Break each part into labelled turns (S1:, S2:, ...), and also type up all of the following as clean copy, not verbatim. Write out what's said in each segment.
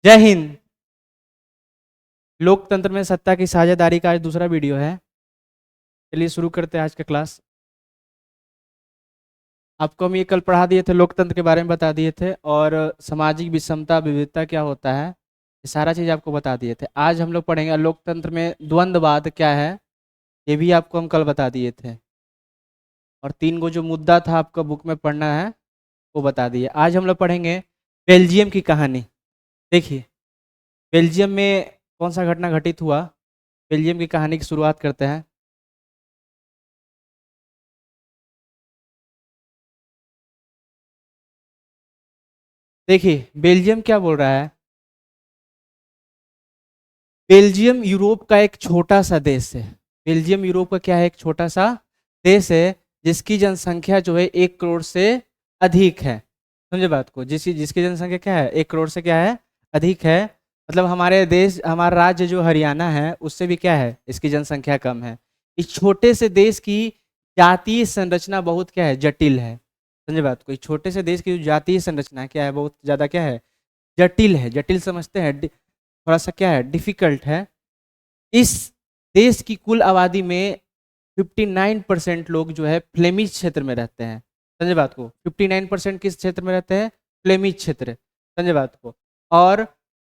S1: जय हिंद। लोकतंत्र में सत्ता की साझेदारी का आज दूसरा वीडियो है। चलिए शुरू करते हैं आज का क्लास। आपको हम ये कल पढ़ा दिए थे, लोकतंत्र के बारे में बता दिए थे, और सामाजिक विषमता विविधता क्या होता है, ये सारा चीज़ आपको बता दिए थे। आज हम लोग पढ़ेंगे लोकतंत्र में द्वंद्ववाद क्या है, ये भी आपको हम कल बता दिए थे। और 3 गो जो मुद्दा था आपका बुक में पढ़ना है वो बता दिए। आज हम लोग पढ़ेंगे बेल्जियम की कहानी। देखिए, बेल्जियम में कौन सा घटना घटित हुआ, बेल्जियम की कहानी की शुरुआत करते हैं। देखिए, बेल्जियम क्या बोल रहा है। बेल्जियम यूरोप का एक छोटा सा देश है। बेल्जियम यूरोप का क्या है, एक छोटा सा देश है, जिसकी जनसंख्या जो है 1 करोड़ से अधिक है। समझे बात को, जिसकी जिसकी जनसंख्या क्या है, 1 करोड़ से क्या है, अधिक है। मतलब हमारे देश, हमारा राज्य जो हरियाणा है, उससे भी क्या है, इसकी जनसंख्या कम है। इस छोटे से देश की जातीय संरचना बहुत क्या है, जटिल है। समझे बात को, इस छोटे से देश की जो जातीय संरचना है क्या है, बहुत ज्यादा क्या है, जटिल है। जटिल समझते हैं, थोड़ा सा क्या है, डिफिकल्ट है। इस देश की कुल आबादी में 59% लोग जो है फ्लेमिश क्षेत्र में रहते हैं। समझे बात को, 59% किस क्षेत्र में रहते हैं, फ्लेमिश क्षेत्र। समझे बात को। और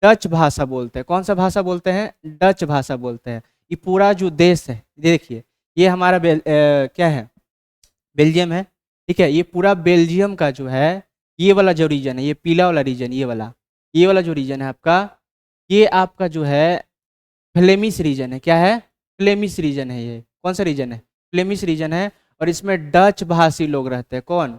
S1: डच भाषा बोलते हैं। कौन सा भाषा बोलते हैं, डच भाषा बोलते हैं। ये पूरा जो देश है, देखिए, ये हमारा क्या है, बेल्जियम है। ठीक है, ये पूरा बेल्जियम का जो है, ये वाला जो रीजन है, ये पीला वाला रीजन, ये वाला जो रीजन है आपका, ये आपका जो है फ्लेमिश रीजन है। क्या है, फ्लेमिश रीजन है। ये कौन सा रीजन है, फ्लेमिश रीजन है। और इसमें डच भाषी लोग रहते हैं। कौन,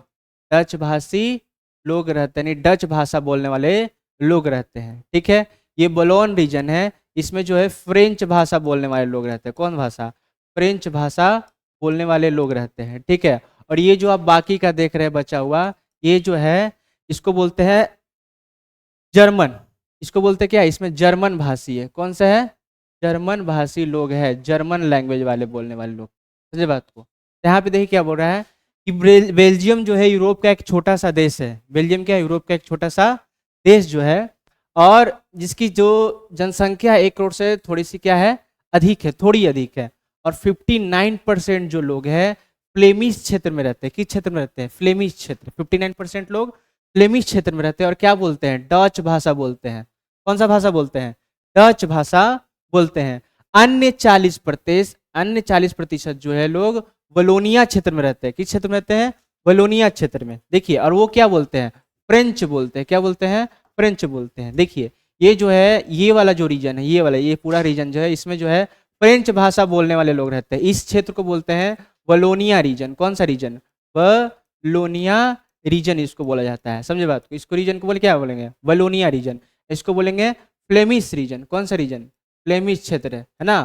S1: डच भाषी लोग रहते हैं, यानी डच भाषा बोलने वाले लोग रहते हैं। ठीक है, ये बोलोन रीजन है। इसमें जो है फ्रेंच भाषा बोलने वाले लोग रहते हैं। कौन भाषा, फ्रेंच भाषा बोलने वाले लोग रहते हैं। ठीक है, और ये जो आप बाकी का देख रहे हैं बचा हुआ, ये जो है, इसको बोलते हैं जर्मन। इसको बोलते क्या है, इसमें जर्मन भाषी है। कौन सा है, जर्मन भाषी लोग है, जर्मन लैंग्वेज वाले बोलने वाले लोग। समझे बात को। यहाँ पे देखिए क्या बोल रहा है कि बेल्जियम जो है यूरोप का एक छोटा सा देश है। बेल्जियम क्या है, यूरोप का एक छोटा सा देश जो है, और जिसकी जो जनसंख्या 1 करोड़ से थोड़ी सी क्या है, अधिक है, थोड़ी अधिक है। और 59% जो लोग हैं फ्लेमिश क्षेत्र में रहते हैं। किस क्षेत्र में रहते हैं, फ्लेमिश क्षेत्र। 59% लोग फ्लेमिश क्षेत्र में रहते हैं, और क्या बोलते हैं, डच भाषा बोलते हैं। कौन सा भाषा बोलते हैं, डच भाषा बोलते हैं। अन्य 40% जो है लोग वलोनिया क्षेत्र में रहते हैं। किस क्षेत्र में रहते हैं, वलोनिया क्षेत्र में। देखिए, और वो क्या बोलते हैं, फ्रेंच बोलते हैं। क्या बोलते हैं, फ्रेंच बोलते हैं। देखिए, ये जो है, ये वाला जो रीजन है, ये वाला, ये पूरा रीजन जो है, इसमें जो है फ्रेंच भाषा बोलने वाले लोग रहते हैं। इस क्षेत्र को बोलते हैं वलोनिया रीजन। कौन सा रीजन, वलोनिया रीजन इसको बोला जाता है। समझे बात को, इसको रीजन को बोले क्या बोलेंगे, वलोनिया रीजन। इसको बोलेंगे फ्लेमिश रीजन। कौन सा रीजन, फ्लेमिश क्षेत्र है ना,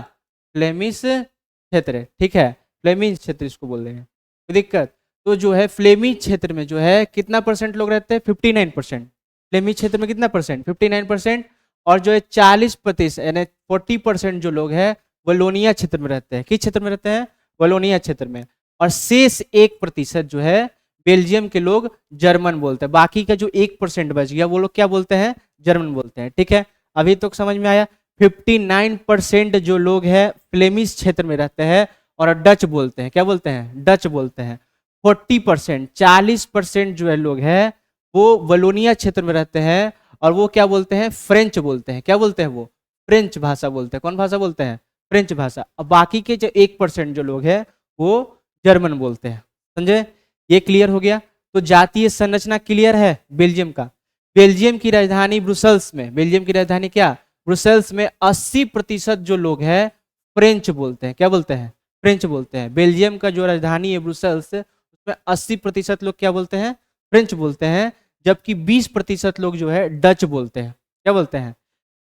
S1: फ्लेमिश क्षेत्र। ठीक है, फ्लेमिश क्षेत्र इसको बोल रहे हैं। कोई दिक्कत, तो जो है फ्लेमिश क्षेत्र में जो है कितना परसेंट लोग रहते हैं, 59%। फ्लेमिश क्षेत्र में कितना परसेंट, 59%। और जो है 40% यानी 40% जो लोग हैं वलोनिया क्षेत्र में रहते हैं। किस क्षेत्र में रहते हैं, वलोनिया क्षेत्र में। और शेष 1% जो है बेल्जियम के लोग जर्मन बोलते हैं। बाकी का जो 1% बच गया, वो लोग क्या बोलते हैं, जर्मन बोलते हैं। ठीक है, अभी तक समझ में आया। 59% जो लोग हैं फ्लेमिश क्षेत्र में रहते हैं और डच बोलते हैं। क्या बोलते हैं, डच बोलते हैं। 40% जो है लोग हैं वो वलोनिया क्षेत्र में रहते हैं, और वो क्या बोलते हैं, फ्रेंच बोलते हैं। क्या बोलते हैं, वो फ्रेंच भाषा बोलते हैं। कौन भाषा बोलते हैं, फ्रेंच भाषा। अब बाकी के जो 1% जो लोग हैं वो जर्मन बोलते हैं। समझे, ये क्लियर हो गया। तो जातीय संरचना क्लियर है बेल्जियम का। बेल्जियम की राजधानी ब्रुसेल्स में, बेल्जियम की राजधानी क्या, ब्रुसेल्स में 80% जो लोग हैं फ्रेंच बोलते हैं। क्या बोलते हैं, फ्रेंच बोलते हैं। बेल्जियम का जो राजधानी है ब्रुसेल्स, उसमें 80% लोग क्या बोलते हैं, फ्रेंच बोलते हैं। जबकि 20% लोग जो है डच बोलते हैं। क्या बोलते हैं,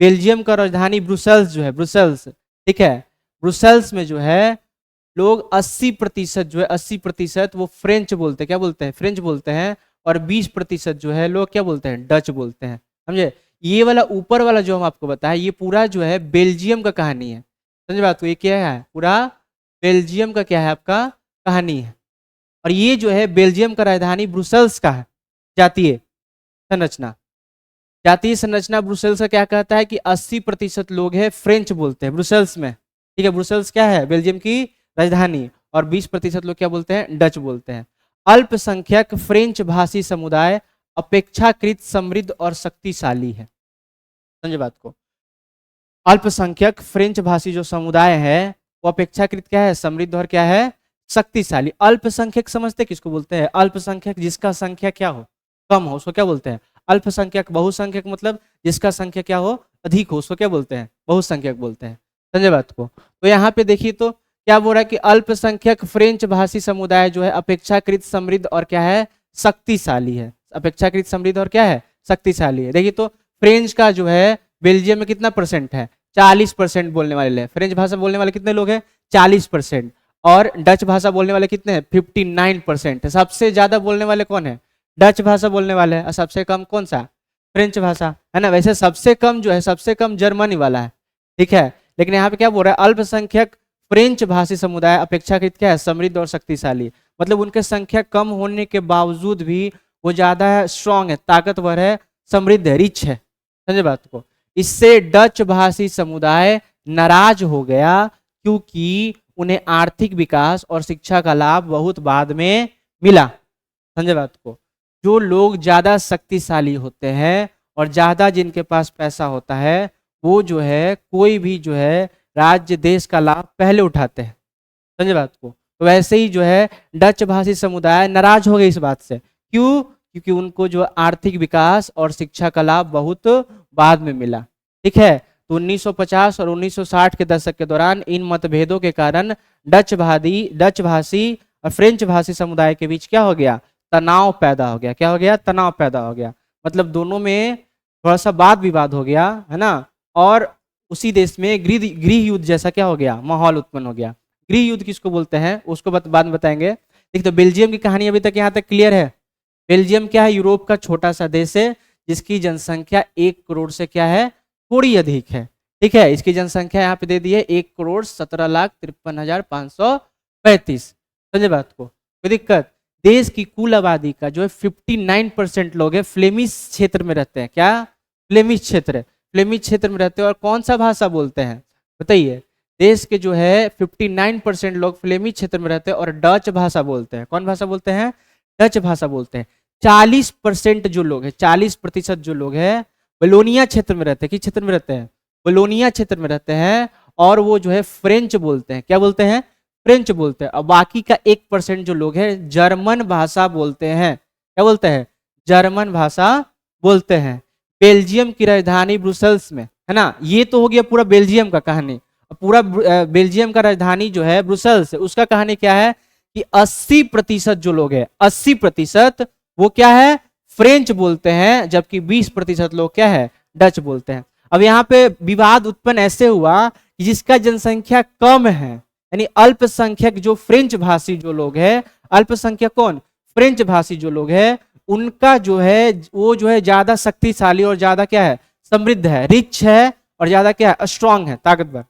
S1: बेल्जियम का राजधानी ब्रुसेल्स जो है, ब्रुसेल्स, ठीक है, ब्रुसेल्स में जो है लोग 80% जो है, 80% वो फ्रेंच बोलते हैं। क्या बोलते हैं, फ्रेंच बोलते हैं। और 20% जो है लोग क्या बोलते हैं, डच बोलते हैं। समझे, ये वाला ऊपर वाला जो हम आपको बताएं, ये पूरा जो है बेल्जियम का कहानी है। समझे बात को, ये क्या है, पूरा बेल्जियम का क्या है, आपका कहानी है। और ये जो है बेल्जियम का राजधानी ब्रुसेल्स का है, जातीय संरचना। जातीय संरचना ब्रुसेल्स का क्या कहता है कि 80% लोग हैं फ्रेंच बोलते हैं ब्रुसेल्स में, ठीक है। ब्रुसेल्स क्या है, बेल्जियम की राजधानी, और 20% लोग क्या बोलते हैं, डच बोलते हैं। अल्पसंख्यक फ्रेंच भाषी समुदाय अपेक्षाकृत समृद्ध और शक्तिशाली है। समझे बात को, अल्पसंख्यक फ्रेंच भाषी जो समुदाय है वो अपेक्षाकृत क्या है, समृद्ध और क्या है, शक्तिशाली। अल्पसंख्यक समझते किसको बोलते हैं, अल्पसंख्यक जिसका संख्या क्या हो, कम हो, उसको क्या बोलते हैं अल्पसंख्यक। बहुसंख्यक मतलब जिसका संख्या क्या हो, अधिक हो, उसको क्या बोलते हैं, बहुसंख्यक बोलते हैं। समझे बात को। तो यहाँ पे देखिए तो क्या बोल रहा है कि अल्पसंख्यक फ्रेंच भाषी समुदाय जो है अपेक्षाकृत समृद्ध और क्या है, शक्तिशाली है। अपेक्षाकृत समृद्ध और क्या है, शक्तिशाली है। देखिए तो फ्रेंच का जो है बेल्जियम में कितना परसेंट है, 40% बोलने वाले, फ्रेंच भाषा बोलने वाले कितने लोग हैं, 40%। और डच भाषा बोलने वाले कितने हैं, 59% है। सबसे ज्यादा बोलने वाले कौन है, डच भाषा बोलने वाले हैं, और सबसे कम कौन सा, फ्रेंच भाषा, है ना। वैसे सबसे कम जो है, सबसे कम जर्मनी वाला है, ठीक है। लेकिन यहाँ पे क्या बोल रहा है, अल्पसंख्यक फ्रेंच भाषी समुदाय अपेक्षाकृत क्या है, समृद्ध और शक्तिशाली। मतलब उनके संख्या कम होने के बावजूद भी वो ज्यादा है, स्ट्रांग है, ताकतवर है, समृद्ध है, रिच है। समझे बात को। इससे डच भाषी समुदाय नाराज हो गया क्योंकि उन्हें आर्थिक विकास और शिक्षा का लाभ बहुत बाद में मिला। समझे बात को। जो लोग ज्यादा शक्तिशाली होते हैं और ज्यादा जिनके पास पैसा होता है वो जो है कोई भी जो है राज्य देश का लाभ पहले उठाते हैं। समझे बात को। तो वैसे ही जो है डच भाषी समुदाय नाराज हो गए इस बात से, क्यों, क्योंकि उनको जो आर्थिक विकास और शिक्षा का लाभ बहुत बाद में मिला, ठीक है। तो 1950 और 1960 के दशक के दौरान इन मतभेदों के कारण डच भाषी और फ्रेंच भाषी समुदाय के बीच क्या हो गया, तनाव पैदा हो गया। क्या हो गया, तनाव पैदा हो गया। मतलब दोनों में थोड़ा सा वाद विवाद हो गया, है ना। और उसी देश में गृह युद्ध जैसा क्या हो गया, माहौल उत्पन्न हो गया। गृह युद्ध किसको बोलते हैं उसको बाद में बताएंगे। देखिए तो बेल्जियम की कहानी अभी तक यहाँ तक क्लियर है। बेल्जियम क्या है, यूरोप का छोटा सा देश है जिसकी जनसंख्या 1 करोड़ से क्या है, थोड़ी अधिक है, ठीक है। इसकी जनसंख्या यहाँ पे दे दी है 1,17,53,535। समझे बात को, कोई दिक्कत। देश की कुल आबादी का जो है 59% लोग है फ्लेमिश क्षेत्र में रहते हैं। क्या, फ्लेमिश क्षेत्र, फ्लेमिश क्षेत्र में रहते हैं। और कौन सा भाषा बोलते हैं बताइए। देश के जो है 59% लोग फ्लेमिश क्षेत्र में रहते हैं और डच भाषा बोलते हैं। कौन भाषा बोलते हैं, डच भाषा बोलते हैं। 40% जो लोग हैं, 40% जो लोग हैं वलोनिया क्षेत्र में रहते हैं। किस क्षेत्र में रहते हैं, वलोनिया क्षेत्र में रहते हैं। और वो जो है फ्रेंच बोलते हैं। क्या बोलते हैं, फ्रेंच बोलते हैं। और बाकी का 1% जो लोग हैं जर्मन भाषा बोलते हैं। क्या बोलते हैं, जर्मन भाषा बोलते हैं। बेल्जियम की राजधानी ब्रुसेल्स में, है ना। ये तो हो गया पूरा बेल्जियम का कहानी। पूरा बेल्जियम का राजधानी जो है ब्रुसेल्स है, उसका कहानी क्या है कि 80% जो लोग हैं, 80% वो क्या है, फ्रेंच बोलते हैं, जबकि 20% लोग क्या है, डच बोलते हैं। अब यहाँ पे विवाद उत्पन्न ऐसे हुआ कि जिसका जनसंख्या कम है, यानी अल्पसंख्यक जो फ्रेंच भाषी जो लोग हैं, अल्पसंख्यक कौन, फ्रेंच भाषी जो लोग हैं, उनका जो है वो जो है ज्यादा शक्तिशाली और ज्यादा क्या है, समृद्ध है, रिच है, और ज्यादा क्या है, स्ट्रांग है, ताकतवर।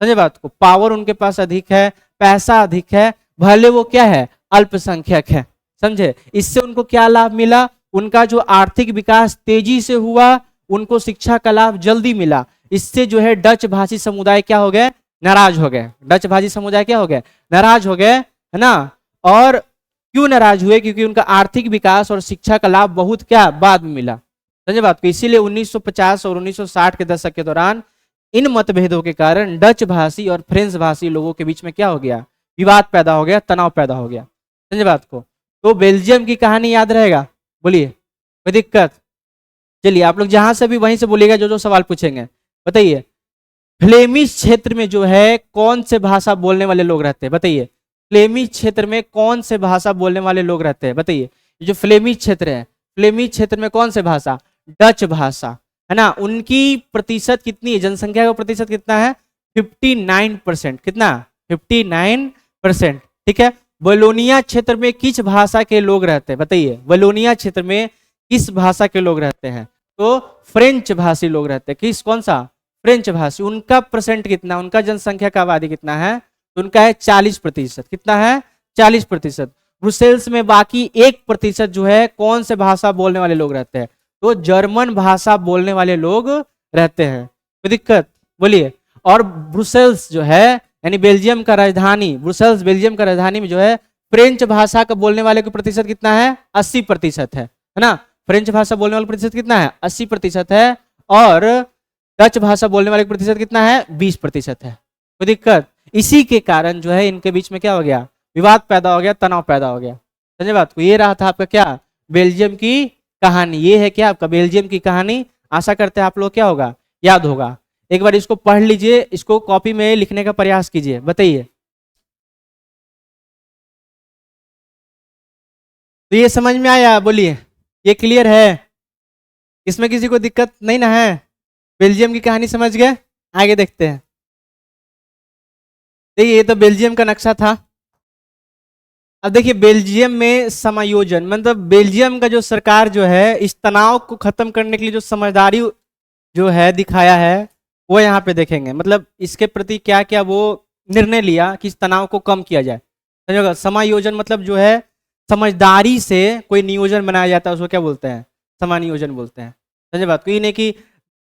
S1: समझे बात को। पावर उनके पास अधिक है, पैसा अधिक है, भले वो क्या है, अल्पसंख्यक है। समझे। इससे उनको क्या लाभ मिला, उनका जो आर्थिक विकास तेजी से हुआ, उनको शिक्षा का लाभ जल्दी मिला। इससे जो है डच भाषी समुदाय क्या हो गए, नाराज हो गए। डच भाषी समुदाय क्या हो गए, नाराज हो गए, है ना। और क्यों नाराज हुए, क्योंकि उनका आर्थिक विकास और शिक्षा का लाभ बहुत क्या बाद में मिला। समझे बात को। इसीलिए 1950 और 1960 के दशक के दौरान इन मतभेदों के कारण डच भाषी और फ्रेंच भाषी लोगों के बीच में क्या हो गया, विवाद पैदा हो गया, तनाव पैदा हो गया। समझे बात को। तो बेल्जियम की कहानी याद रहेगा, बोलिए, कोई दिक्कत। चलिए आप लोग जहां से भी वहीं से बोलिएगा, जो जो सवाल पूछेंगे बताइए। फ्लेमिश क्षेत्र में जो है कौन से भाषा बोलने वाले लोग रहते हैं बताइए। फ्लेमिश क्षेत्र में कौन से भाषा बोलने वाले लोग रहते हैं बताइए। जो फ्लेमिश क्षेत्र है, फ्लेमिश क्षेत्र में कौन से भाषा, डच भाषा, है ना। उनकी प्रतिशत कितनी है, जनसंख्या का प्रतिशत कितना है, 59%। कितना, 59%, ठीक है। वलोनिया क्षेत्र में किस भाषा के लोग रहते हैं बताइए। वलोनिया क्षेत्र में किस भाषा के लोग रहते हैं, तो फ्रेंच भाषी लोग रहते हैं। किस, कौन सा, फ्रेंच भाषी। उनका परसेंट कितना, उनका जनसंख्या का आबादी कितना है, तो उनका है 40%। कितना है, 40%। ब्रुसेल्स में बाकी 1% जो है कौन से भाषा बोलने वाले लोग रहते हैं, तो जर्मन भाषा बोलने वाले लोग रहते हैं। कोई दिक्कत? बोलिए। और ब्रुसेल्स जो है यानी बेल्जियम का राजधानी, ब्रुसेल्स बेल्जियम का राजधानी में जो है फ्रेंच भाषा का बोलने वाले का प्रतिशत कितना है? 80% है ना। फ्रेंच भाषा बोलने वाले प्रतिशत कितना है? 80% है। और डच भाषा बोलने वाले का प्रतिशत कितना है? 20% है। कोई दिक्कत? इसी के कारण जो है इनके बीच में क्या हो गया? विवाद पैदा हो गया, तनाव पैदा हो गया। समझे बात को? ये रहा था आपका क्या? बेल्जियम की कहानी। ये है क्या आपका बेल्जियम की कहानी। आशा करते हैं आप लोग क्या होगा? याद होगा। एक बार इसको पढ़ लीजिए, इसको कॉपी में लिखने का प्रयास कीजिए। बताइए, तो ये समझ में आया? बोलिए, ये क्लियर है? इसमें किसी को दिक्कत नहीं ना है? बेल्जियम की कहानी समझ गए? आगे देखते हैं। देखिए, ये तो बेल्जियम का नक्शा था। अब देखिए बेल्जियम में समायोजन, मतलब बेल्जियम का जो सरकार जो है इस तनाव को खत्म करने के लिए जो समझदारी जो है दिखाया है वो यहाँ पे देखेंगे। मतलब इसके प्रति क्या क्या वो निर्णय लिया कि इस तनाव को कम किया जाए। समझोगा? समायोजन मतलब जो है समझदारी से कोई नियोजन बनाया जाता है, उसको क्या बोलते हैं? समानियोजन बोलते हैं। समझे बात को? ये नहीं कि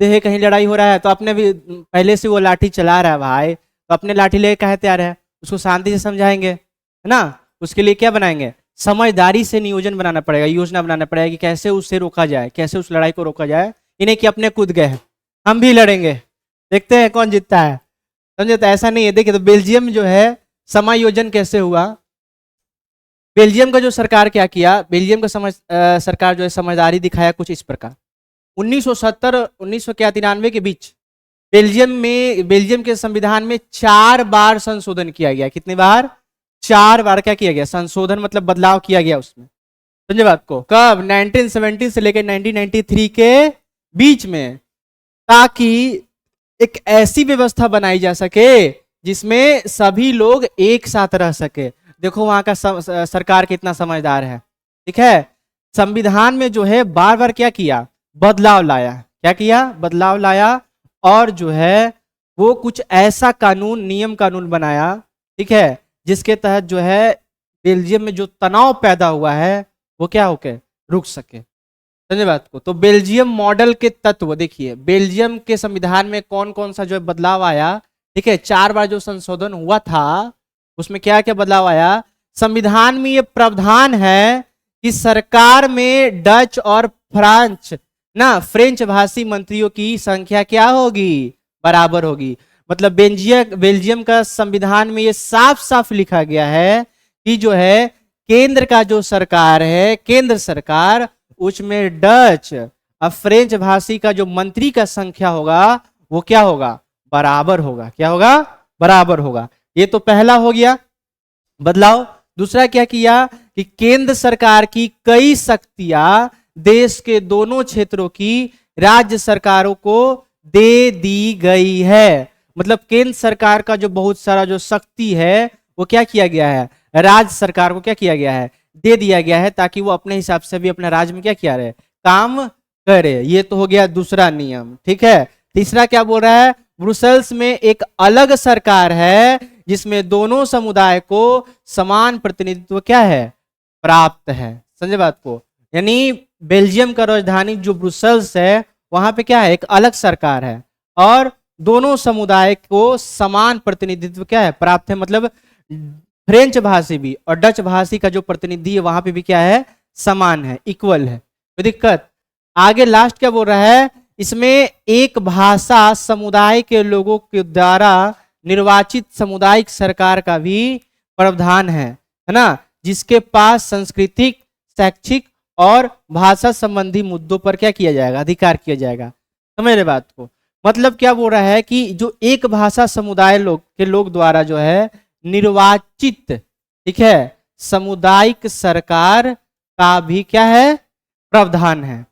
S1: देहे कहीं लड़ाई हो रहा है तो अपने भी पहले से वो लाठी चला रहा है भाई, तो अपने लाठी लेके काहे तैयार है? उसको शांति से समझाएंगे, है ना। उसके लिए क्या बनाएंगे? समझदारी से नियोजन बनाना पड़ेगा, योजना बनाना पड़ेगा कि कैसे उससे रोका जाए, कैसे उस लड़ाई को रोका जाए। इन्हें कि अपने कूद गए हैं, हम भी लड़ेंगे, देखते हैं कौन जीतता है। समझे? तो ऐसा नहीं है। देखिए, तो बेल्जियम जो है समायोजन कैसे हुआ? बेल्जियम का जो सरकार क्या किया? बेल्जियम का सरकार जो है समझदारी दिखाया कुछ इस प्रकार। 1970 1993 के बीच बेल्जियम के संविधान में 4 बार संशोधन किया गया। कितनी बार? 4 बार क्या किया गया? संशोधन मतलब बदलाव किया गया उसमें। समझे बात को? कब? 1970 से लेकर 1993 के बीच में, ताकि एक ऐसी व्यवस्था बनाई जा सके जिसमें सभी लोग एक साथ रह सके। देखो वहां का सरकार कितना समझदार है। ठीक है, संविधान में जो है बार बार क्या किया? बदलाव लाया। क्या किया? बदलाव लाया। और जो है वो कुछ ऐसा कानून, नियम कानून बनाया, ठीक है, जिसके तहत जो है बेल्जियम में जो तनाव पैदा हुआ है वो क्या होके रुक सके। समझे बात को? तो बेल्जियम मॉडल के तत्व देखिए, बेल्जियम के संविधान में कौन कौन सा जो है बदलाव आया। ठीक है, 4 बार जो संशोधन हुआ था उसमें क्या क्या बदलाव आया? संविधान में ये प्रावधान है कि सरकार में डच और फ्रेंच भाषी मंत्रियों की संख्या क्या होगी? बराबर होगी। मतलब बेल्जियम का संविधान में ये साफ साफ लिखा गया है कि जो है केंद्र का जो सरकार है, केंद्र सरकार, उसमें डच और फ्रेंच भाषी का जो मंत्री का संख्या होगा वो क्या होगा? बराबर होगा। क्या होगा? बराबर होगा। ये तो पहला हो गया बदलाव। दूसरा क्या किया कि केंद्र सरकार की कई शक्तियां देश के दोनों क्षेत्रों की राज्य सरकारों को दे दी गई है। मतलब केंद्र सरकार का जो बहुत सारा जो शक्ति है वो क्या किया गया है? राज्य सरकार को क्या किया गया है? दे दिया गया है, ताकि वो अपने हिसाब से भी अपने राज्य में क्या किया रहे? काम करे। ये तो हो गया दूसरा नियम। ठीक है, तीसरा क्या बोल रहा है? ब्रुसेल्स में एक अलग सरकार है जिसमें दोनों समुदाय को समान प्रतिनिधित्व क्या है? प्राप्त है। समझे बात को? यानी बेल्जियम का राजधानी जो ब्रुसेल्स है वहां पे क्या है? एक अलग सरकार है और दोनों समुदाय को समान प्रतिनिधित्व क्या है? प्राप्त है। मतलब फ्रेंच भाषी भी और डच भाषी का जो प्रतिनिधि है वहां पे भी क्या है? समान है, इक्वल है। कोई दिक्कत? आगे लास्ट क्या बोल रहा है? इसमें एक भाषा समुदाय के लोगों के द्वारा निर्वाचित सामुदायिक सरकार का भी प्रावधान है ना, जिसके पास सांस्कृतिक, शैक्षिक और भाषा संबंधी मुद्दों पर क्या किया जाएगा? अधिकार किया जाएगा। समझ रहे बात को? मतलब क्या बोल रहा है कि जो एक भाषा समुदाय लोग द्वारा जो है निर्वाचित, ठीक है, सामुदायिक सरकार का भी क्या है? प्रावधान है।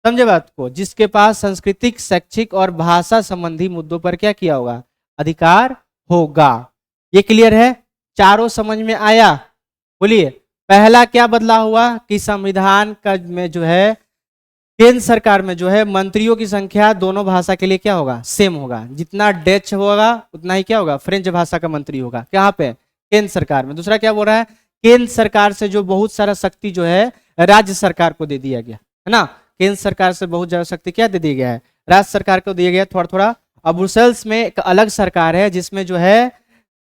S1: समझे बात को? जिसके पास सांस्कृतिक, शैक्षिक और भाषा संबंधी मुद्दों पर क्या किया होगा? अधिकार होगा। ये क्लियर है? चारों समझ में आया? बोलिए, पहला क्या बदलाव हुआ कि संविधान का में जो है केंद्र सरकार में जो है मंत्रियों की संख्या दोनों भाषा के लिए क्या होगा? सेम होगा। जितना डच होगा उतना ही क्या होगा? फ्रेंच भाषा का मंत्री होगा। कहाँ पे? केंद्र सरकार में। दूसरा क्या बोल रहा है? केंद्र सरकार से जो बहुत सारा शक्ति जो है राज्य सरकार को दे दिया गया, है ना। केंद्र सरकार से बहुत ज्यादा शक्ति क्या दे दिया गया है, राज्य सरकार को दिया गया है थोड़ा थोड़ा। अब ब्रुसेल्स में एक अलग सरकार है जिसमें जो है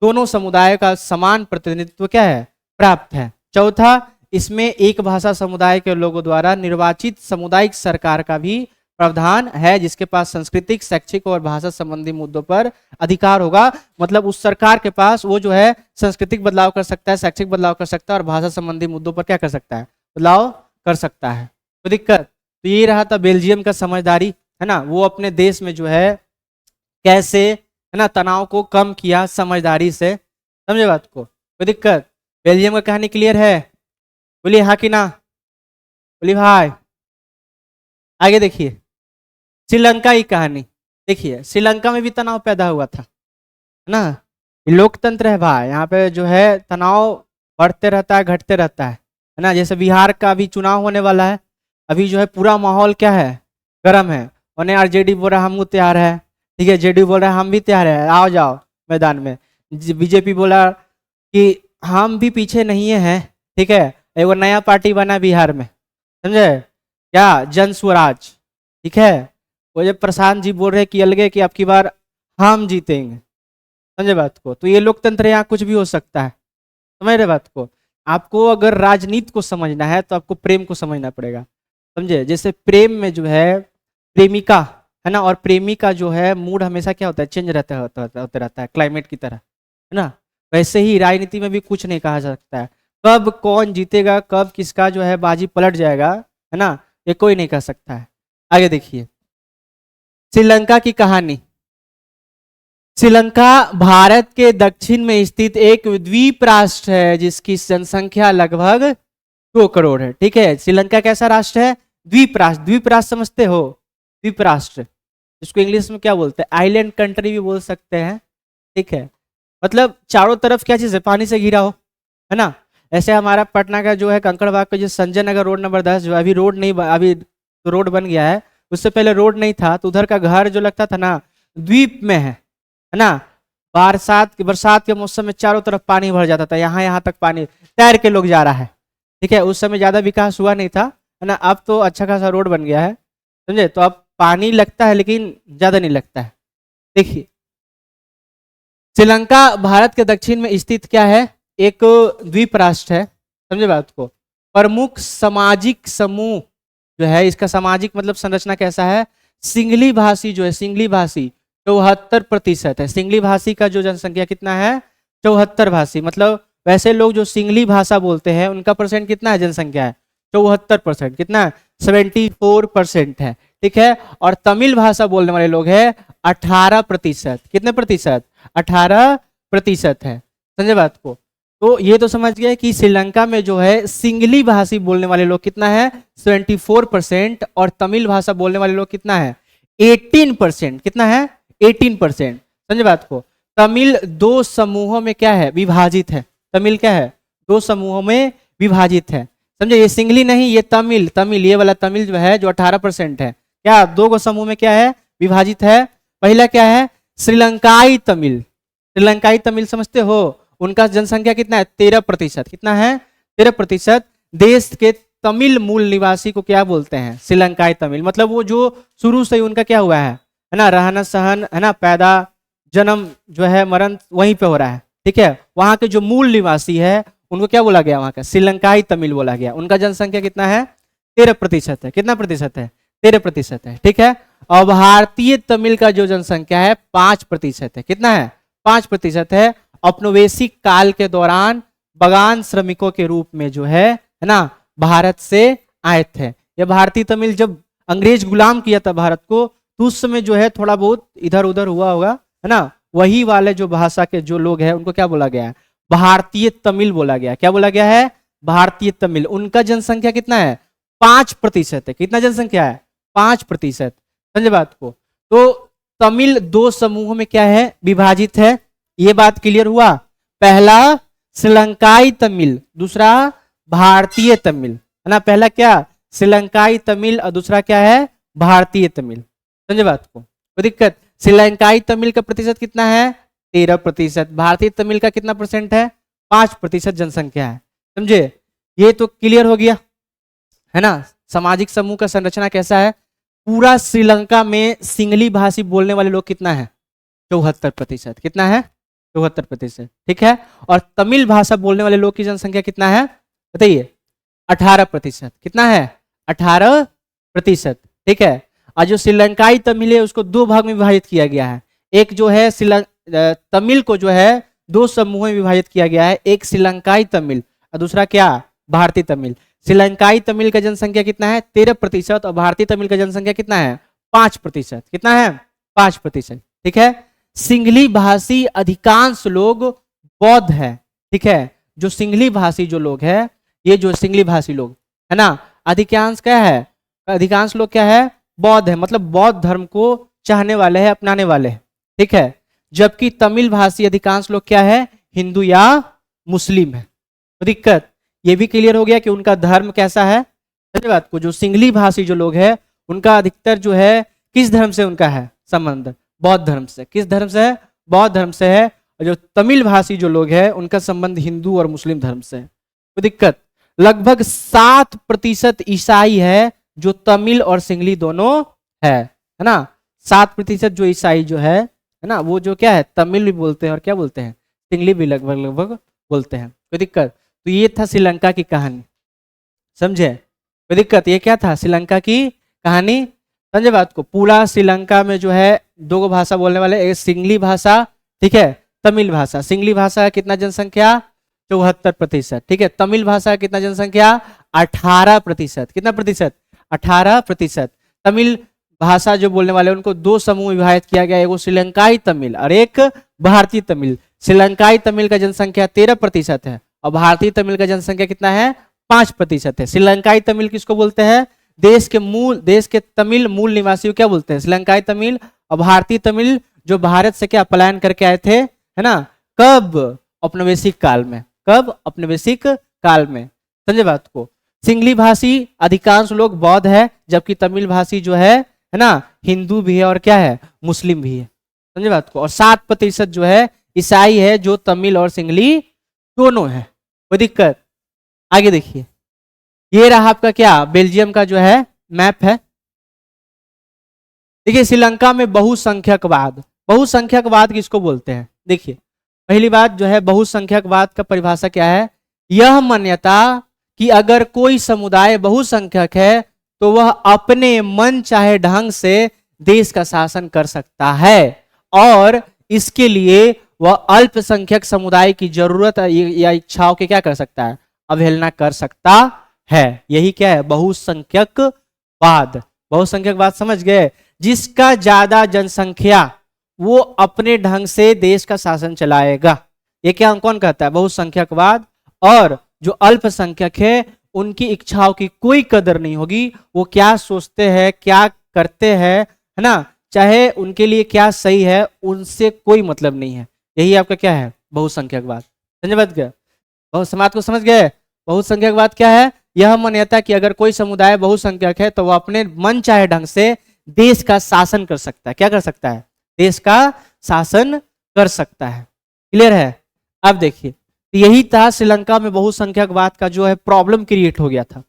S1: दोनों समुदायों का समान प्रतिनिधित्व क्या है, प्राप्त है। चौथा, इसमें एक भाषा समुदाय के लोगों द्वारा निर्वाचित सामुदायिक सरकार का भी प्रावधान है, जिसके पास सांस्कृतिक, शैक्षिक और भाषा संबंधी मुद्दों पर अधिकार होगा। मतलब उस सरकार के पास वो जो है सांस्कृतिक बदलाव कर सकता है, शैक्षिक बदलाव कर सकता है और भाषा संबंधी मुद्दों पर क्या कर सकता है, बदलाव कर सकता है। तो दिक्कत तो ये रहा था बेल्जियम का समझदारी, है ना, वो अपने देश में जो है कैसे, है ना, तनाव को कम किया समझदारी से। समझे बात को, कोई दिक्कत? बेल्जियम का कहानी क्लियर है? बोलिए हाँ कि ना, बोलिए भाई। आगे देखिए श्रीलंका की कहानी। देखिए श्रीलंका में भी तनाव पैदा हुआ था, है ना, लोकतंत्र है भाई, यहाँ पे जो है तनाव बढ़ते रहता है, घटते रहता है ना। जैसे बिहार का अभी चुनाव होने वाला है, अभी जो है पूरा माहौल क्या है, गर्म है। उन्हें आरजेडी बोल रहा हम तैयार है, ठीक है, जेडीयू बोल रहा है हम भी तैयार है, आओ जाओ मैदान में। बीजेपी बोला कि हम भी पीछे नहीं हैं, ठीक है, एक नया पार्टी बना बिहार में, समझे क्या, जन स्वराज, ठीक है। वो जब प्रशांत जी बोल रहे कि अलगे कि अब की बार हम जीतेंगे, समझे बात को। तो ये लोकतंत्र, यहाँ कुछ भी हो सकता है, समझ रहे बात को। आपको अगर राजनीति को समझना है तो आपको प्रेम को समझना पड़ेगा, समझे। जैसे प्रेम में जो है प्रेमिका, है ना, और प्रेमी का जो है मूड हमेशा क्या होता है, चेंज होते रहता है, क्लाइमेट की तरह, है ना। वैसे ही राजनीति में भी कुछ नहीं कहा जा सकता है, कब कौन जीतेगा, कब किसका जो है बाजी पलट जाएगा, है ना, ये कोई नहीं कह सकता है। आगे देखिए श्रीलंका की कहानी। श्रीलंका भारत के दक्षिण में स्थित एक द्वीप राष्ट्र है जिसकी जनसंख्या लगभग 2 करोड़ है, ठीक है। श्रीलंका कैसा राष्ट्र है, द्वीप राष्ट्र। द्वीप राष्ट्र समझते हो, द्वीप राष्ट्र, इसको इंग्लिश में क्या बोलते हैं, आइलैंड कंट्री भी बोल सकते हैं, ठीक है। मतलब चारों तरफ क्या चीज है, पानी से घिरा हो, है ना। ऐसे हमारा पटना का जो है कंकड़बाग का जो संजय नगर रोड नंबर 10 जो अभी रोड नहीं, अभी तो रोड बन गया है, उससे पहले रोड नहीं था, तो उधर का घर जो लगता था ना द्वीप में है ना। बरसात के मौसम में चारों तरफ पानी भर जाता था, यहाँ तक पानी तैर के लोग जा रहा है, ठीक है। उस समय ज्यादा विकास हुआ नहीं था, है ना। अब तो अच्छा खासा रोड बन गया है, समझे। तो अब पानी लगता है लेकिन ज्यादा नहीं लगता है। देखिए श्रीलंका भारत के दक्षिण में स्थित क्या है, एक द्वीप राष्ट्र है, समझे बात को। प्रमुख सामाजिक समूह जो है, इसका सामाजिक मतलब संरचना कैसा है, सिंगली भाषी जो है, सिंगली भाषी 74% है। सिंगली भाषी का जो जनसंख्या कितना है, 74 भाषी। मतलब वैसे लोग जो सिंगली भाषा बोलते हैं उनका परसेंट कितना है, जनसंख्या है 74%, कितना 74% है, ठीक है। और तमिल भाषा बोलने वाले लोग हैं 18%। कितने प्रतिशत, 18% है, समझे बात को। तो ये तो समझ गए कि श्रीलंका में जो है सिंगली भाषी बोलने वाले लोग कितना है, 74%, और तमिल भाषा बोलने वाले लोग कितना है, 18%। कितना है, 18%, समझे बात को। तमिल 2 समूहों में क्या है, विभाजित है। तमिल क्या है, 2 समूहों में विभाजित है, समझे। ये सिंगली नहीं, ये तमिल ये वाला तमिल जो है जो 18% है, क्या 2 समूह में क्या है, विभाजित है। पहला क्या है, श्रीलंकाई तमिल। श्रीलंकाई तमिल समझते हो, उनका जनसंख्या कितना है, 13%। कितना है, 13%। देश के तमिल मूल निवासी को क्या बोलते हैं, श्रीलंकाई तमिल। मतलब वो जो शुरू से ही उनका क्या हुआ है ना, रहना सहन, है ना, पैदा जन्म जो है मरण वहीं पे हो रहा है, ठीक है। वहां के जो मूल निवासी है उनको क्या बोला गया, वहां का श्रीलंकाई तमिल बोला गया। उनका जनसंख्या कितना है, 13% है। कितना प्रतिशत है, 13% है, ठीक है। और भारतीय तमिल का जो जनसंख्या है 5% है। कितना है, 5% है। औपनिवेशिक काल के दौरान बगान श्रमिकों के रूप में जो है ना भारत से आए थे। ये भारतीय तमिल जब अंग्रेज गुलाम किया था भारत को, तो उस समय जो है थोड़ा बहुत इधर उधर हुआ होगा, है ना। वही वाले जो भाषा के जो लोग हैं उनको क्या बोला गया है, भारतीय तमिल बोला गया। क्या बोला गया है, भारतीय तमिल। उनका जनसंख्या कितना है, 5% है। कितना जनसंख्या है, 5%, समझे बात को। तो तमिल 2 समूहों में क्या है, विभाजित है। ये बात क्लियर हुआ। पहला श्रीलंकाई तमिल, दूसरा भारतीय तमिल, है ना। पहला क्या, श्रीलंकाई तमिल, और दूसरा क्या है, भारतीय तमिल, समझे बात को। कोई दिक्कत, श्रीलंकाई तमिल का प्रतिशत कितना है, 13%। भारतीय तमिल का कितना परसेंट है, 5% जनसंख्या है, समझे। ये तो क्लियर हो गया, है ना। सामाजिक समूह का संरचना कैसा है? पूरा श्रीलंका में सिंगली भाषी बोलने वाले लोग कितना है? 74%। कितना है? 74%। ठीक है। और तमिल भाषा बोलने वाले लोग की जनसंख्या कितना है बताइए? 18%। कितना है? 18%। ठीक है। और जो श्रीलंकाई तमिल है उसको दो भाग में विभाजित किया गया है। एक जो है तमिल को जो है दो समूहों में विभाजित किया गया है, एक श्रीलंकाई तमिल और दूसरा क्या? भारतीय तमिल। श्रीलंकाई तमिल का जनसंख्या कितना है? 13% और भारतीय तमिल का जनसंख्या कितना है? 5%। कितना है? 5%। ठीक है। सिंगली भाषी अधिकांश लोग बौद्ध है। ठीक है। जो सिंगली भाषी जो लोग है, ये जो सिंगली भाषी लोग है ना, अधिकांश क्या है? अधिकांश लोग क्या है? बौद्ध है, मतलब बौद्ध धर्म को चाहने वाले हैं, अपनाने वाले हैं। ठीक है। जबकि तमिल भाषी अधिकांश लोग क्या है? हिंदू या मुस्लिम है। तो दिक्कत ये भी क्लियर हो गया कि उनका धर्म कैसा है। बात को जो सिंगली भाषी जो लोग है उनका अधिकतर जो है किस धर्म से उनका है संबंध? बौद्ध धर्म से। किस धर्म से है? बौद्ध धर्म से है। और जो तमिल भाषी जो लोग है उनका संबंध हिंदू और मुस्लिम धर्म से है। तो दिक्कत लगभग 7% ईसाई है जो तमिल और सिंगली दोनों है ना। 7% जो ईसाई जो है ना, वो जो क्या है? तमिल भी बोलते हैं और क्या बोलते हैं? सिंगली भी लगभग लगभग बोलते हैं। कोई दिक्कत? तो ये था श्रीलंका की कहानी, समझे? कोई दिक्कत? ये क्या था? श्रीलंका की कहानी, समझे बात को? पूरा श्रीलंका में जो है दो भाषा बोलने वाले, एक सिंगली भाषा, ठीक है, तमिल भाषा। सिंगली भाषा कितना जनसंख्या? 74%। ठीक है। तमिल भाषा कितना जनसंख्या? 18%। कितना प्रतिशत? 18%। तमिल भाषा जो बोलने वाले उनको दो समूह में विभाजित किया गया, एक श्रीलंकाई तमिल और एक भारतीय तमिल। श्रीलंकाई तमिल का जनसंख्या 13% है और भारतीय तमिल का जनसंख्या कितना है? 5% है। श्रीलंकाई तमिल किसको बोलते हैं? देश के तमिल मूल निवासियों क्या बोलते हैं? श्रीलंकाई तमिल। और भारतीय तमिल जो भारत से क्या पलायन करके आए थे, है ना? कब? औपनिवेशिक काल में। कब? औपनिवेशिक काल में। समझे बात को? सिंगली भाषी अधिकांश लोग बौद्ध है, जबकि तमिल भाषी जो है ना, हिंदू भी है और क्या है? मुस्लिम भी है। समझे बात को? और 7% जो है ईसाई है, जो तमिल और सिंगली दोनों है। कोई दिक्कत? आगे देखिए, ये रहा आपका क्या? बेल्जियम का जो है मैप है। देखिए श्रीलंका में बहुसंख्यकवाद। बहुसंख्यकवाद किसको बोलते हैं? देखिए पहली बात जो है बहुसंख्यकवाद का परिभाषा क्या है? यह मान्यता कि अगर कोई समुदाय बहुसंख्यक है तो वह अपने मन चाहे ढंग से देश का शासन कर सकता है और इसके लिए वह अल्पसंख्यक समुदाय की जरूरत या इच्छाओं के क्या कर सकता है? अवहेलना कर सकता है। यही क्या है? बहुसंख्यकवाद। बहुसंख्यकवाद समझ गए? जिसका ज्यादा जनसंख्या वो अपने ढंग से देश का शासन चलाएगा, ये क्या कौन कहता है? बहुसंख्यकवाद। और जो अल्पसंख्यक है उनकी इच्छाओं की कोई कदर नहीं होगी, वो क्या सोचते हैं, क्या करते हैं, है ना, चाहे उनके लिए क्या सही है, उनसे कोई मतलब नहीं है। यही आपका क्या है? बहुसंख्यकवाद। समझ बात गए? बहुत समाज को समझ गए? बहुसंख्यकवाद क्या है? यह मान्यता कि अगर कोई समुदाय बहुसंख्यक है तो वह अपने मन चाहे ढंग से देश का शासन कर सकता है। क्या कर सकता है? देश का शासन कर सकता है। क्लियर है? अब देखिए, तो यही था श्रीलंका में बहुसंख्यकवाद का जो है प्रॉब्लम क्रिएट हो गया था।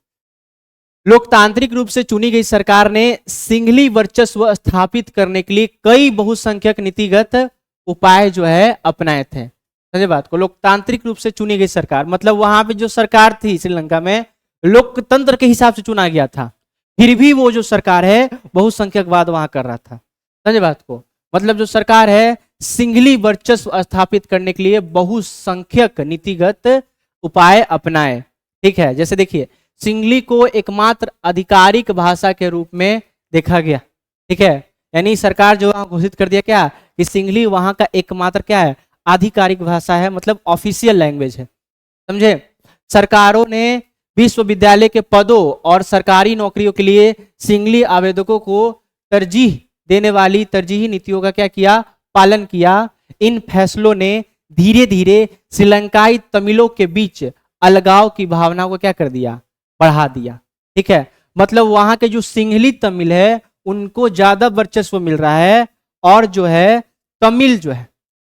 S1: लोकतांत्रिक रूप से चुनी गई सरकार ने सिंगली वर्चस्व स्थापित करने के लिए कई बहुसंख्यक नीतिगत उपाय जो है अपनाए थे। समझे बात को? लोकतांत्रिक रूप से चुनी गई सरकार मतलब वहां पे जो सरकार थी श्रीलंका में लोकतंत्र के हिसाब से चुना गया था, फिर भी वो जो सरकार है बहुसंख्यकवाद वहां कर रहा था। समझे बात को? मतलब जो सरकार है सिंगली वर्चस्व स्थापित करने के लिए बहुसंख्यक नीतिगत उपाय अपनाए। ठीक है। जैसे देखिए, सिंगली को एकमात्र आधिकारिक भाषा के रूप में देखा गया। ठीक है। यानी सरकार जो वहां घोषित कर दिया क्या कि सिंगली वहां का एकमात्र क्या है? आधिकारिक भाषा है, मतलब ऑफिशियल लैंग्वेज है। समझे? सरकारों ने विश्वविद्यालय के पदों और सरकारी नौकरियों के लिए सिंगली आवेदकों को तरजीह देने वाली तरजीही नीतियों का क्या किया? पालन किया। इन फैसलों ने धीरे धीरे श्रीलंकाई तमिलों के बीच अलगाव की भावना को क्या कर दिया? बढ़ा दिया। ठीक है। मतलब वहां के जो सिंगली तमिल है उनको ज्यादा वर्चस्व मिल रहा है और जो है तमिल जो है,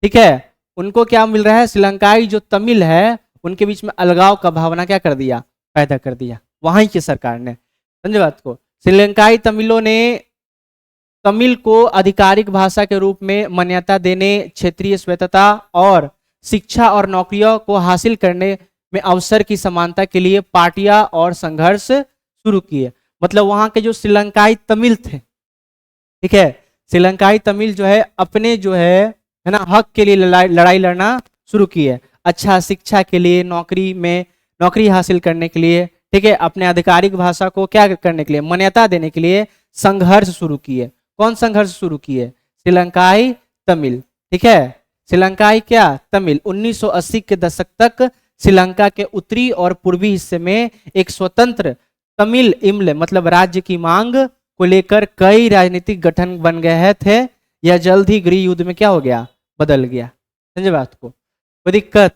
S1: ठीक है, उनको क्या मिल रहा है? श्रीलंकाई जो तमिल है उनके बीच में अलगाव का भावना क्या कर दिया? पैदा कर दिया वहां की सरकार ने। समझे बात को। श्रीलंकाई तमिलों ने तमिल को आधिकारिक भाषा के रूप में मान्यता देने, क्षेत्रीय स्वायत्तता और शिक्षा और नौकरियों को हासिल करने में अवसर की समानता के लिए पार्टियां और संघर्ष शुरू किए। मतलब वहां के जो श्रीलंकाई तमिल थे, ठीक है, श्रीलंकाई तमिल जो है अपने जो है ना हक के लिए लड़ाई लड़ना शुरू की है। अच्छा शिक्षा के लिए, नौकरी हासिल करने के लिए, ठीक है, अपने आधिकारिक भाषा को क्या करने के लिए, मान्यता देने के लिए संघर्ष शुरू किए। कौन संघर्ष शुरू किए? श्रीलंकाई तमिल, ठीक है, श्रीलंकाई क्या तमिल। 1980 के दशक तक श्रीलंका के उत्तरी और पूर्वी हिस्से में एक स्वतंत्र तमिल इम्ल मतलब राज्य की मांग को लेकर कई राजनीतिक गठन बन गए थे। यह जल्द ही गृह युद्ध में क्या हो गया, बदल गया। समझे बात को, कोई दिक्कत?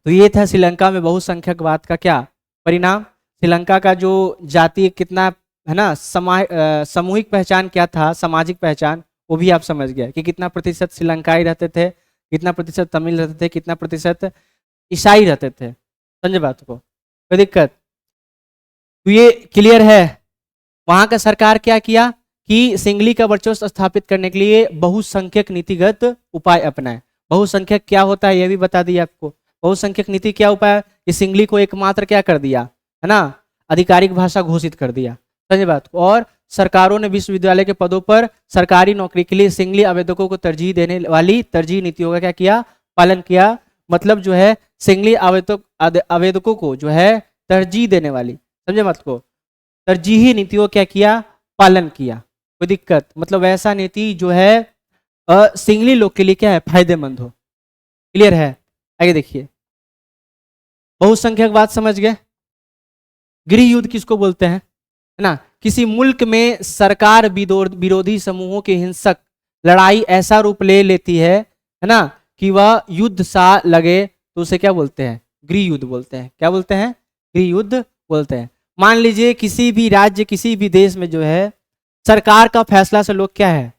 S1: तो ये था श्रीलंका में बहुसंख्यकवाद का क्या परिणाम। श्रीलंका का जो जातीय कितना है ना सामूहिक पहचान क्या था, सामाजिक पहचान, वो भी आप समझ गए कि कितना प्रतिशत श्रीलंकाई रहते थे, कितना प्रतिशत तमिल रहते थे, कितना प्रतिशत ईसाई रहते थे। समझे बात को, कोई दिक्कत? तो ये क्लियर है। वहां का सरकार क्या किया कि सिंगली का वर्चस्व स्थापित करने के लिए बहुसंख्यक नीतिगत उपाय अपनाए। बहुसंख्यक क्या होता है ये भी बता दिया आपको। बहुसंख्यक नीति क्या उपाय कि सिंगली को एकमात्र क्या कर दिया है ना, आधिकारिक भाषा घोषित कर दिया। समझे बात को। और सरकारों ने विश्वविद्यालय के पदों पर सरकारी नौकरी के लिए सिंगली आवेदकों को तरजीह देने वाली तरजीह नीतियों का क्या किया, पालन किया। मतलब जो है सिंगली आवेदकों को जो है तरजीह देने वाली, समझे बात को, तरजीही नीतियों क्या किया, पालन किया। कोई दिक्कत? मतलब ऐसा नीति जो है सिंगली लोग के लिए क्या है, फायदेमंद हो। क्लियर है? आगे देखिए, बहुसंख्यक बात समझ गए। गृह युद्ध किसको बोलते हैं, है ना? किसी मुल्क में सरकार विरोधी समूहों की हिंसक लड़ाई ऐसा रूप ले लेती है ना, कि वह युद्ध सा लगे तो उसे क्या बोलते हैं, गृह युद्ध बोलते हैं। क्या बोलते हैं? गृह युद्ध बोलते हैं। मान लीजिए किसी भी राज्य, किसी भी देश में जो है सरकार का फैसला से लोग क्या है,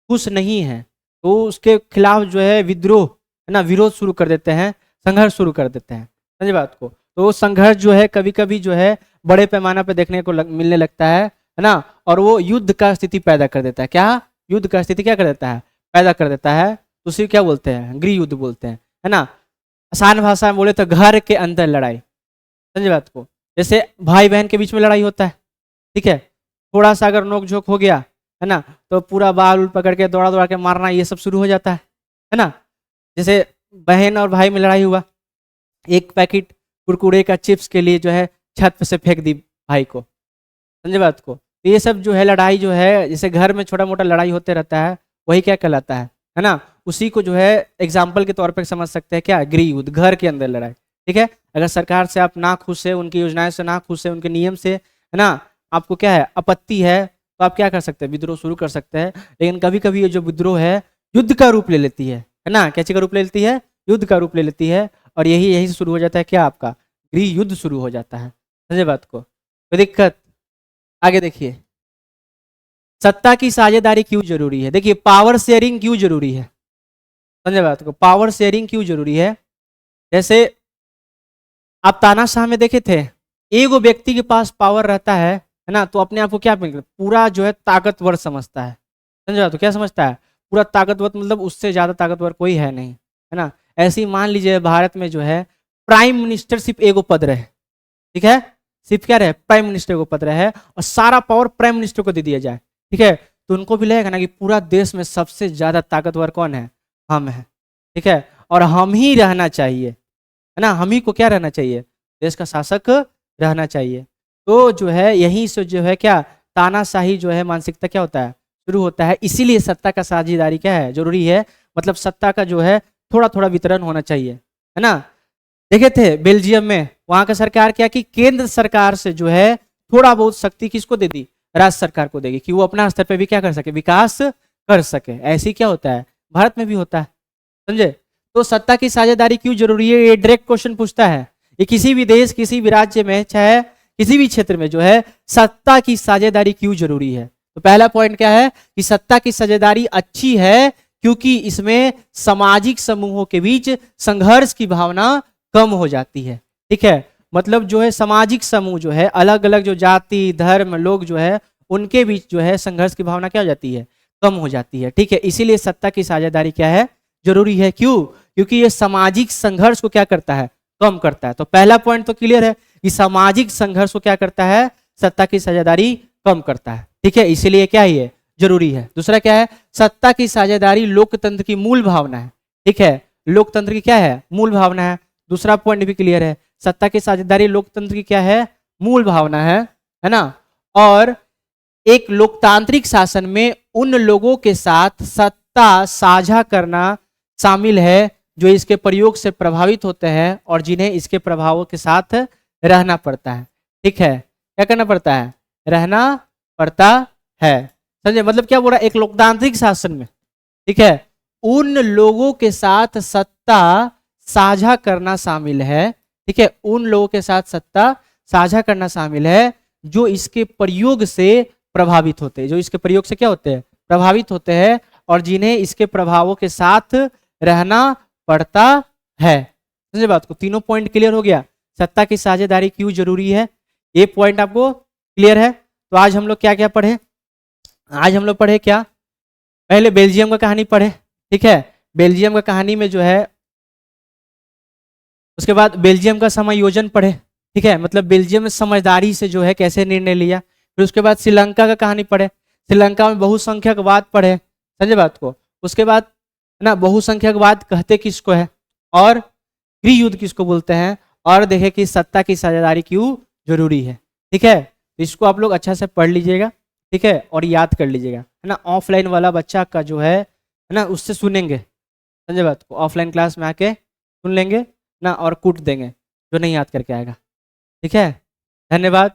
S1: खुश नहीं है, तो उसके खिलाफ जो है विद्रोह है ना, विरोध शुरू कर देते हैं, संघर्ष शुरू कर देते हैं। समझे बात को। तो संघर्ष जो है कभी कभी जो है बड़े पैमाने पर देखने को मिलने लगता है ना, और वो युद्ध का स्थिति पैदा कर देता है। क्या युद्ध का स्थिति क्या कर देता है, पैदा कर देता है। तो उसे क्या बोलते हैं, गृह युद्ध बोलते हैं, है ना। आसान भाषा में बोले तो घर के अंदर लड़ाई। समझे बात को। जैसे भाई बहन के बीच में लड़ाई होता है, ठीक है, थोड़ा सा अगर नोक झोंक हो गया है ना, तो पूरा बाल पकड़ के दौड़ा दौड़ा के मारना, ये सब शुरू हो जाता है ना। जैसे बहन और भाई में लड़ाई हुआ, एक पैकेट कुरकुरे का चिप्स के लिए जो है छत पे से फेंक दी भाई को। समझे बात को। तो ये सब जो है लड़ाई जो है, जैसे घर में छोटा मोटा लड़ाई होते रहता है, वही क्या कहलाता है ना। उसी को जो है एग्जाम्पल के तौर पर समझ सकते हैं, क्या, गृह युद्ध, घर के अंदर लड़ाई। ठीक है, अगर सरकार से आप ना खुश है, उनकी योजनाएं से ना खुश है, उनके नियम से, है ना, आपको क्या है, आपत्ति है, तो आप क्या कर सकते हैं, विद्रोह शुरू कर सकते हैं। लेकिन कभी कभी ये जो विद्रोह है युद्ध का रूप ले लेती है ना, कैसे का रूप ले लेती है, युद्ध का रूप ले लेती है। और यही से शुरू हो जाता है क्या, आपका गृह युद्ध शुरू हो जाता है। समझे बात को, कोई दिक्कत? आगे देखिए, सत्ता की साझेदारी क्यों जरूरी है। देखिए, पावर शेयरिंग क्यों जरूरी है। समझे बात को, पावर शेयरिंग क्यों जरूरी है। जैसे आप तानाशाह में देखे थे, एक व्यक्ति के पास पावर रहता है ना, तो अपने आप को क्या पूरा जो है ताकतवर समझता है। समझा, तो क्या समझता है, पूरा ताकतवर, मतलब उससे ज्यादा ताकतवर कोई है नहीं, है ना। ऐसे ही मान लीजिए भारत में जो है प्राइम मिनिस्टर सिर्फ एगो पद रहे, ठीक है, सिर्फ क्या रहे, प्राइम मिनिस्टर को पद रहे, और सारा पावर प्राइम मिनिस्टर को दे दिया जाए, ठीक है, तो उनको भी लगेगा ना कि पूरा देश में सबसे ज्यादा ताकतवर कौन है, हम है, ठीक है, और हम ही रहना चाहिए, है ना, हम ही को क्या रहना चाहिए, देश का शासक रहना चाहिए। तो जो है यहीं से जो है क्या, तानाशाही जो है मानसिकता क्या होता है, शुरू होता है। इसीलिए सत्ता का साझेदारी क्या है, जरूरी है। मतलब सत्ता का जो है थोड़ा थोड़ा वितरण होना चाहिए, है ना। देखे थे बेल्जियम में, वहां का सरकार क्या की, केंद्र सरकार से जो है थोड़ा बहुत शक्ति किसको दे दी, राज्य सरकार को देगी, कि वो अपना स्तर पे भी क्या कर सके, विकास कर सके। ऐसे क्या होता है, भारत में भी होता है। समझे। तो सत्ता की साझेदारी क्यों जरूरी है, ये डायरेक्ट क्वेश्चन पूछता है। ये किसी भी देश, किसी भी राज्य में, चाहे किसी भी क्षेत्र में जो है सत्ता की साझेदारी क्यों जरूरी है। तो पहला पॉइंट क्या है कि सत्ता की साझेदारी अच्छी है क्योंकि इसमें सामाजिक समूहों के बीच संघर्ष की भावना कम हो जाती है। ठीक है, मतलब जो है सामाजिक समूह जो है, अलग अलग जो जाति धर्म लोग जो है उनके बीच जो है संघर्ष की भावना क्या हो जाती है, कम हो जाती है। ठीक है, इसीलिए सत्ता की साझेदारी क्या है, जरूरी है। क्यों? क्योंकि ये सामाजिक संघर्ष को क्या करता है, कम करता है। तो पहला पॉइंट तो क्लियर है कि सामाजिक संघर्ष को क्या करता है, सत्ता की साझेदारी कम करता है। ठीक है, इसीलिए क्या है, ये जरूरी है। दूसरा क्या है, सत्ता की साझेदारी लोकतंत्र की मूल भावना है। ठीक है, लोकतंत्र की क्या है, मूल भावना है। दूसरा पॉइंट भी क्लियर है, सत्ता की साझेदारी लोकतंत्र की क्या है, मूल भावना है ना। और एक लोकतांत्रिक शासन में उन लोगों के साथ सत्ता साझा करना शामिल है जो इसके प्रयोग से प्रभावित होते हैं और जिन्हें इसके प्रभावों के साथ रहना पड़ता है। ठीक है, क्या करना पड़ता है, रहना पड़ता है। समझे, मतलब क्या बोल रहा है, एक लोकतांत्रिक शासन में, ठीक है, उन लोगों के साथ सत्ता साझा करना शामिल है। ठीक है, उन लोगों के साथ सत्ता साझा करना शामिल है जो इसके प्रयोग से प्रभावित होते हैं, जो इसके प्रयोग से क्या होते हैं, प्रभावित होते हैं और जिन्हें इसके प्रभावों के साथ रहना पड़ता है। समझे बात को, तीनों पॉइंट क्लियर हो गया। सत्ता की साझेदारी क्यों जरूरी है, ये पॉइंट आपको क्लियर है। तो आज हम लोग क्या क्या पढ़े, आज हम लोग पढ़े क्या, पहले बेल्जियम का कहानी पढ़े। ठीक है, बेल्जियम का कहानी में जो है, उसके बाद बेल्जियम का समायोजन पढ़े। ठीक है, मतलब बेल्जियम में समझदारी से जो है कैसे निर्णय लिया। फिर उसके बाद श्रीलंका का कहानी पढ़े, श्रीलंका में बहुसंख्यकवाद पढ़े। समझे बात को, उसके बाद ना बहुसंख्यकवाद कहते किसको है और गृह युद्ध किसको बोलते हैं, और देखे कि सत्ता की साझेदारी क्यों जरूरी है। ठीक है, इसको आप लोग अच्छा से पढ़ लीजिएगा। ठीक है, और याद कर लीजिएगा, है ना। ऑफलाइन वाला बच्चा का जो है ना, उससे सुनेंगे। समझे बात को, ऑफलाइन क्लास में आके सुन लेंगे ना और कूट देंगे जो नहीं याद करके आएगा। ठीक है, धन्यवाद।